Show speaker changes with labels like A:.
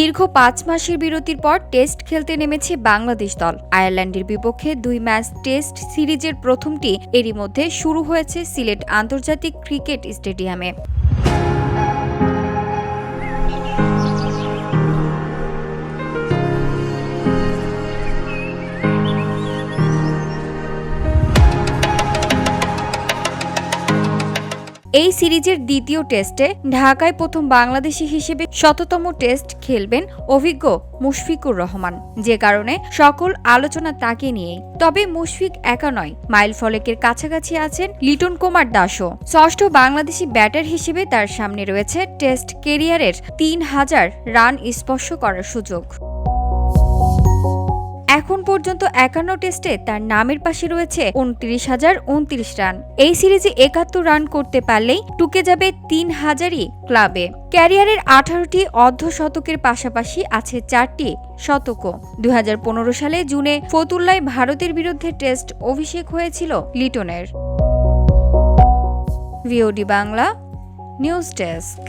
A: দীর্ঘ ৫ মাসের বিরতির পর টেস্ট খেলতে নেমেছে বাংলাদেশ দল। আয়ারল্যান্ডের বিপক্ষে ২ ম্যাচ টেস্ট সিরিজের প্রথমটি এরই মধ্যে শুরু হয়েছে সিলেট আন্তর্জাতিক ক্রিকেট স্টেডিয়ামে। এই সিরিজের দ্বিতীয় টেস্টে ঢাকায় প্রথম বাংলাদেশি হিসেবে শততম টেস্ট খেলবেন অভিজ্ঞ মুশফিকুর রহমান, যে কারণে সকল আলোচনা তাকে নিয়েই। তবে মুশফিক একা নয়, মাইল ফলকের কাছাকাছি আছেন লিটন কুমার দাসও। ষষ্ঠ বাংলাদেশি ব্যাটার হিসেবে তার সামনে রয়েছে টেস্ট কেরিয়ারের ৩,০০০ রান স্পর্শ করার সুযোগ। এখন পর্যন্ত ৫১ টেস্টে তার নামের পাশে রয়েছে ২৯,০২৯ রান। এই সিরিজে ৭১ রান করতে পারলেই টুকে যাবে ৩,০০০ই ক্লাবে। ক্যারিয়ারের ১৮টি অর্ধশতকের পাশাপাশি আছে ৪টি শতকও। ২০১৫ সালে জুনে ফতুল্লায় ভারতের বিরুদ্ধে টেস্ট অভিষেক হয়েছিল লিটনের। VOD Bangla news desk.